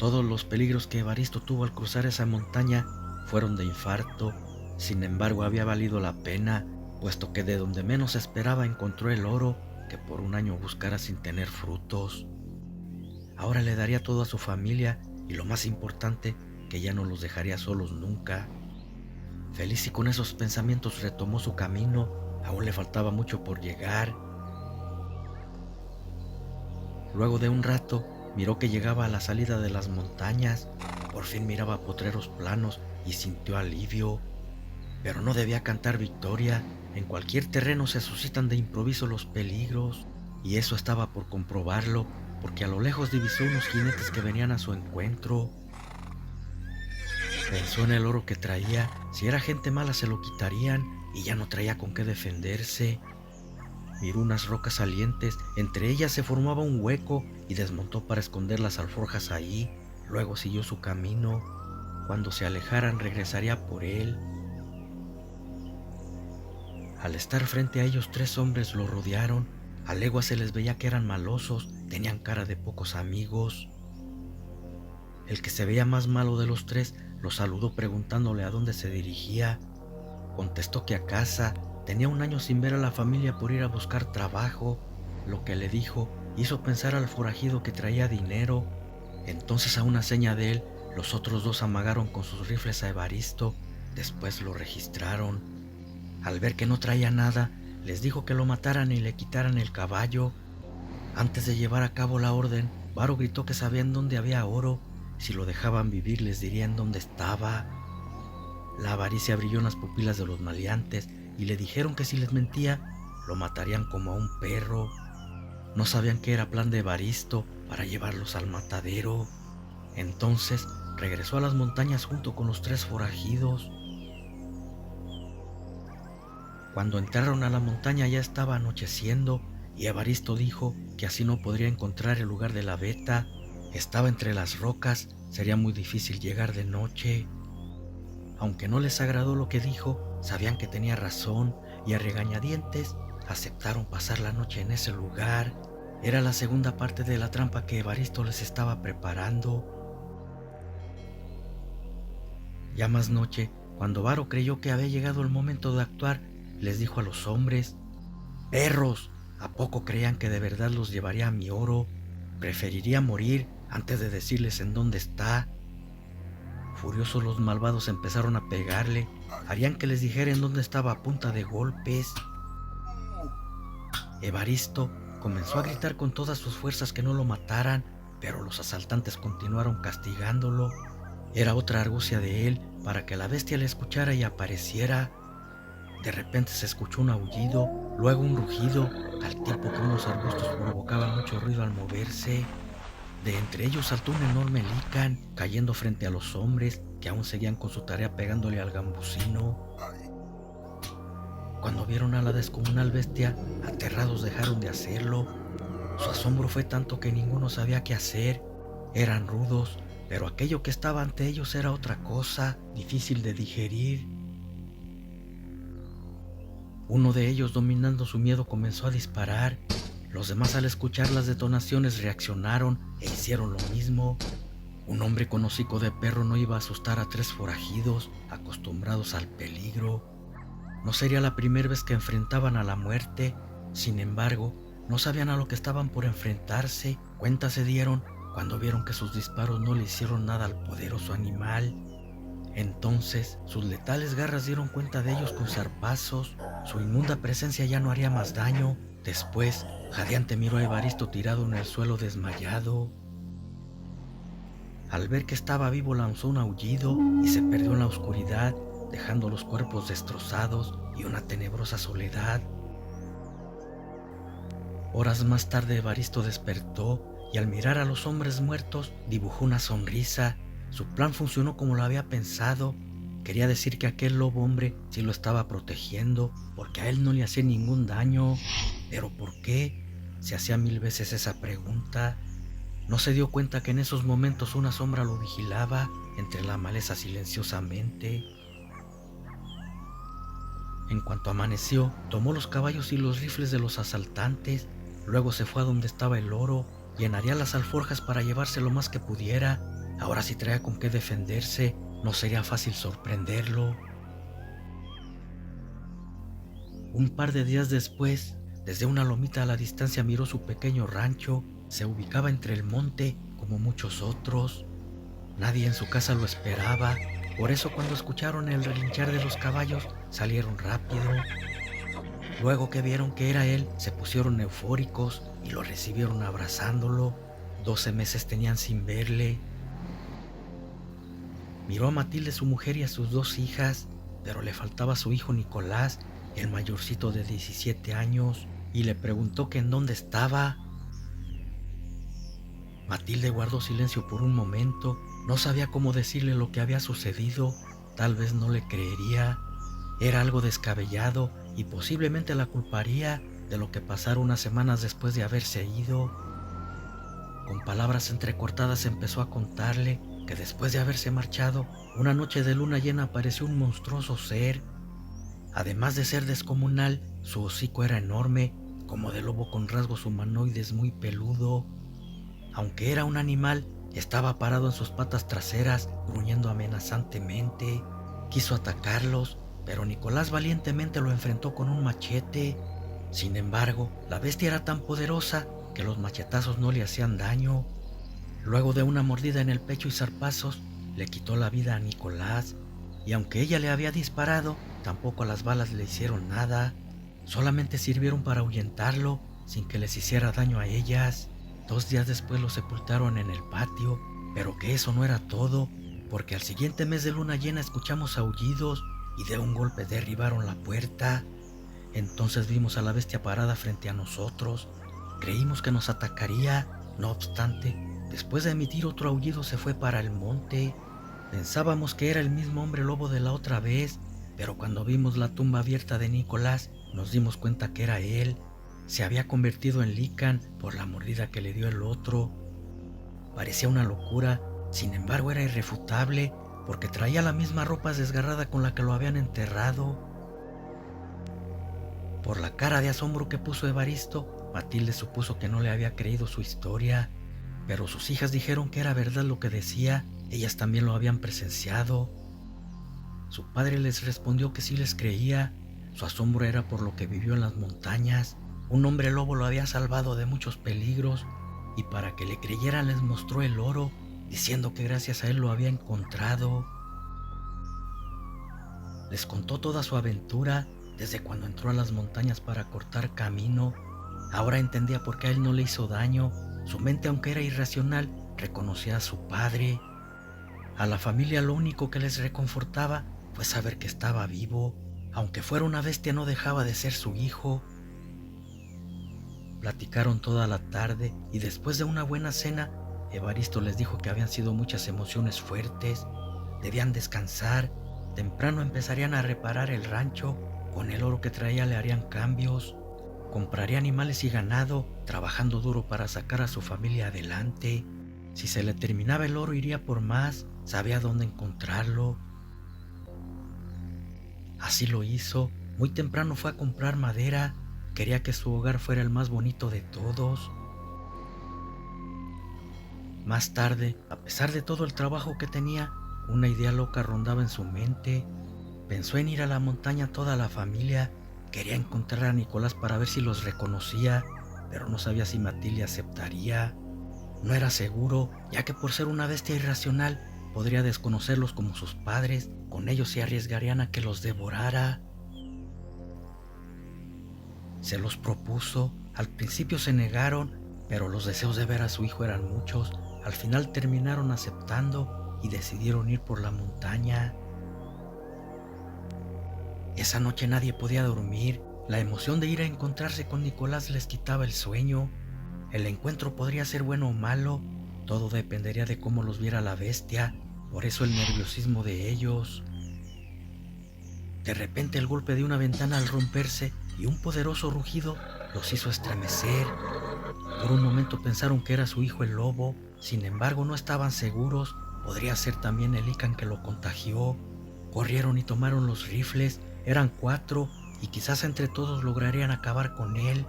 Todos los peligros que Evaristo tuvo al cruzar esa montaña fueron de infarto. Sin embargo, había valido la pena, puesto que de donde menos esperaba encontró el oro que por un año buscara sin tener frutos. Ahora le daría todo a su familia y lo más importante, que ya no los dejaría solos nunca. Feliz y con esos pensamientos retomó su camino. Aún le faltaba mucho por llegar. Luego de un rato, miró que llegaba a la salida de las montañas. Por fin miraba potreros planos y sintió alivio. Pero no debía cantar victoria. En cualquier terreno se suscitan de improviso los peligros, y eso estaba por comprobarlo, porque a lo lejos divisó unos jinetes que venían a su encuentro. Pensó en el oro que traía. Si era gente mala se lo quitarían y ya no traía con qué defenderse. Miró unas rocas salientes, entre ellas se formaba un hueco y desmontó para esconder las alforjas ahí. Luego siguió su camino. Cuando se alejaran regresaría por él. Al estar frente a ellos, 3 hombres lo rodearon. A legua se les veía que eran malosos, tenían cara de pocos amigos. El que se veía más malo de los 3 lo saludó preguntándole a dónde se dirigía. Contestó que a casa. Tenía un año sin ver a la familia por ir a buscar trabajo. Lo que le dijo hizo pensar al forajido que traía dinero. Entonces, a una seña de él, los otros 2 amagaron con sus rifles a Evaristo. Después lo registraron. Al ver que no traía nada, les dijo que lo mataran y le quitaran el caballo. Antes de llevar a cabo la orden, Varo gritó que sabían dónde había oro. Si lo dejaban vivir, les dirían dónde estaba. La avaricia brilló en las pupilas de los maleantes y le dijeron que si les mentía, lo matarían como a un perro. No sabían que era plan de Evaristo para llevarlos al matadero. Entonces regresó a las montañas junto con los 3 forajidos. Cuando entraron a la montaña ya estaba anocheciendo y Evaristo dijo que así no podría encontrar el lugar de la veta. Estaba entre las rocas, sería muy difícil llegar de noche. Aunque no les agradó lo que dijo, sabían que tenía razón y a regañadientes aceptaron pasar la noche en ese lugar. Era la segunda parte de la trampa que Evaristo les estaba preparando. Ya más noche, cuando Varo creyó que había llegado el momento de actuar, les dijo a los hombres: «Perros, ¿a poco creían que de verdad los llevaría a mi oro? Preferiría morir antes de decirles en dónde está». Furiosos, los malvados empezaron a pegarle. Harían que les dijera en dónde estaba a punta de golpes. Evaristo comenzó a gritar con todas sus fuerzas que no lo mataran, pero los asaltantes continuaron castigándolo. Era otra argucia de él para que la bestia le escuchara y apareciera. De repente se escuchó un aullido, luego un rugido, al tiempo que unos arbustos provocaban mucho ruido al moverse. De entre ellos saltó un enorme licán, cayendo frente a los hombres, que aún seguían con su tarea pegándole al gambusino. Cuando vieron a la descomunal bestia, aterrados dejaron de hacerlo. Su asombro fue tanto que ninguno sabía qué hacer. Eran rudos, pero aquello que estaba ante ellos era otra cosa, difícil de digerir. Uno de ellos, dominando su miedo, comenzó a disparar. Los demás, al escuchar las detonaciones, reaccionaron e hicieron lo mismo. Un hombre con hocico de perro no iba a asustar a 3 forajidos acostumbrados al peligro. No sería la primera vez que enfrentaban a la muerte. Sin embargo, no sabían a lo que estaban por enfrentarse. Cuenta se dieron cuando vieron que sus disparos no le hicieron nada al poderoso animal. Entonces, sus letales garras dieron cuenta de ellos con zarpazos. Su inmunda presencia ya no haría más daño. Después, jadeante miró a Evaristo tirado en el suelo desmayado. Al ver que estaba vivo, lanzó un aullido y se perdió en la oscuridad, dejando los cuerpos destrozados y una tenebrosa soledad. Horas más tarde, Evaristo despertó y al mirar a los hombres muertos dibujó una sonrisa. Su plan funcionó como lo había pensado. Quería decir que aquel lobo hombre sí lo estaba protegiendo, porque a él no le hacía ningún daño. ¿Pero por qué? Se hacía 1000 veces esa pregunta. No se dio cuenta que en esos momentos una sombra lo vigilaba entre la maleza silenciosamente. En cuanto amaneció, tomó los caballos y los rifles de los asaltantes. Luego se fue a donde estaba el oro. Llenaría las alforjas para llevarse lo más que pudiera. Ahora si traía con qué defenderse, no sería fácil sorprenderlo. Un par de días después, desde una lomita a la distancia miró su pequeño rancho. Se ubicaba entre el monte como muchos otros. Nadie en su casa lo esperaba. Por eso cuando escucharon el relinchar de los caballos, salieron rápido. Luego que vieron que era él, se pusieron eufóricos y lo recibieron abrazándolo. 12 meses tenían sin verle. Miró a Matilde, su mujer, y a sus 2 hijas, pero le faltaba su hijo Nicolás, el mayorcito de 17 años, y le preguntó que en dónde estaba. Matilde guardó silencio por un momento. No sabía cómo decirle lo que había sucedido. Tal vez no le creería. Era algo descabellado y posiblemente la culparía de lo que pasara unas semanas después de haberse ido. Con palabras entrecortadas empezó a contarle que después de haberse marchado, una noche de luna llena apareció un monstruoso ser. Además de ser descomunal, su hocico era enorme, como de lobo, con rasgos humanoides, muy peludo. Aunque era un animal, estaba parado en sus patas traseras, gruñendo amenazantemente. Quiso atacarlos, pero Nicolás valientemente lo enfrentó con un machete. Sin embargo, la bestia era tan poderosa que los machetazos no le hacían daño. Luego de una mordida en el pecho y zarpazos, le quitó la vida a Nicolás, y aunque ella le había disparado, tampoco las balas le hicieron nada. Solamente sirvieron para ahuyentarlo, sin que les hiciera daño a ellas. 2 días después lo sepultaron en el patio, pero que eso no era todo, porque al siguiente mes de luna llena escuchamos aullidos y de un golpe derribaron la puerta. Entonces vimos a la bestia parada frente a nosotros. Creímos que nos atacaría. No obstante, después de emitir otro aullido, se fue para el monte. Pensábamos que era el mismo hombre lobo de la otra vez, pero cuando vimos la tumba abierta de Nicolás, nos dimos cuenta que era él. Se había convertido en Lican por la mordida que le dio el otro. Parecía una locura, sin embargo era irrefutable, porque traía la misma ropa desgarrada con la que lo habían enterrado. Por la cara de asombro que puso Evaristo, Matilde supuso que no le había creído su historia, pero sus hijas dijeron que era verdad lo que decía. Ellas también lo habían presenciado. Su padre les respondió que sí les creía. Su asombro era por lo que vivió en las montañas. Un hombre lobo lo había salvado de muchos peligros, y para que le creyeran les mostró el oro, diciendo que gracias a él lo había encontrado. Les contó toda su aventura, desde cuando entró a las montañas para cortar camino. Ahora entendía por qué a él no le hizo daño. Su mente, aunque era irracional, reconocía a su padre. A la familia lo único que les reconfortaba fue saber que estaba vivo. Aunque fuera una bestia, no dejaba de ser su hijo. Platicaron toda la tarde y después de una buena cena, Evaristo les dijo que habían sido muchas emociones fuertes, debían descansar, temprano empezarían a reparar el rancho, con el oro que traía le harían cambios, compraría animales y ganado, trabajando duro para sacar a su familia adelante. Si se le terminaba el oro, iría por más, sabía dónde encontrarlo. Así lo hizo. Muy temprano fue a comprar madera. Quería que su hogar fuera el más bonito de todos. Más tarde, a pesar de todo el trabajo que tenía, una idea loca rondaba en su mente. Pensó en ir a la montaña toda la familia. Quería encontrar a Nicolás para ver si los reconocía, pero no sabía si Matilde aceptaría. No era seguro, ya que por ser una bestia irracional, podría desconocerlos como sus padres. Con ellos se arriesgarían a que los devorara. Se los propuso. Al principio se negaron, pero los deseos de ver a su hijo eran muchos. Al final terminaron aceptando y decidieron ir por la montaña. Esa noche nadie podía dormir. La emoción de ir a encontrarse con Nicolás les quitaba el sueño. El encuentro podría ser bueno o malo. Todo dependería de cómo los viera la bestia. Por eso el nerviosismo de ellos. De repente el golpe de una ventana al romperse y un poderoso rugido los hizo estremecer. Por un momento pensaron que era su hijo el lobo. Sin embargo, no estaban seguros. Podría ser también el Lican que lo contagió. Corrieron y tomaron los rifles. Eran 4 y quizás entre todos lograrían acabar con él.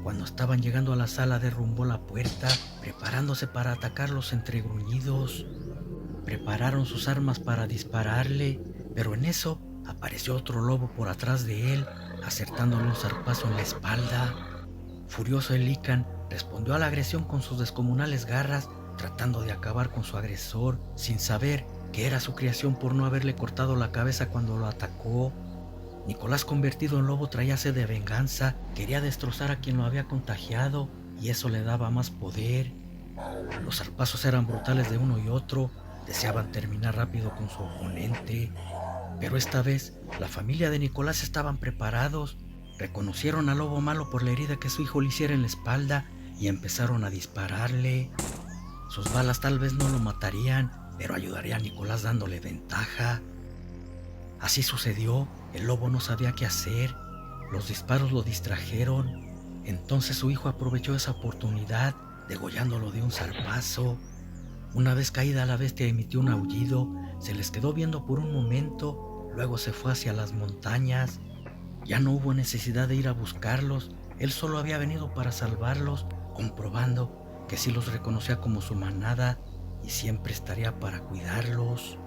Cuando estaban llegando a la sala derrumbó la puerta, preparándose para atacarlos entre gruñidos. Prepararon sus armas para dispararle, pero en eso apareció otro lobo por atrás de él, acertándole un zarpazo en la espalda. Furioso el Lican respondió a la agresión con sus descomunales garras, tratando de acabar con su agresor, sin saber que era su creación por no haberle cortado la cabeza cuando lo atacó. Nicolás, convertido en lobo, traía sed de venganza, quería destrozar a quien lo había contagiado, y eso le daba más poder. Los zarpazos eran brutales de uno y otro, deseaban terminar rápido con su oponente. Pero esta vez, la familia de Nicolás estaban preparados. Reconocieron al lobo malo por la herida que su hijo le hiciera en la espalda y empezaron a dispararle. Sus balas tal vez no lo matarían, pero ayudaría a Nicolás dándole ventaja. Así sucedió, el lobo no sabía qué hacer, los disparos lo distrajeron. Entonces su hijo aprovechó esa oportunidad, degollándolo de un zarpazo. Una vez caída la bestia emitió un aullido, se les quedó viendo por un momento, luego se fue hacia las montañas. Ya no hubo necesidad de ir a buscarlos, él solo había venido para salvarlos, comprobando que sí los reconocía como su manada y siempre estaría para cuidarlos.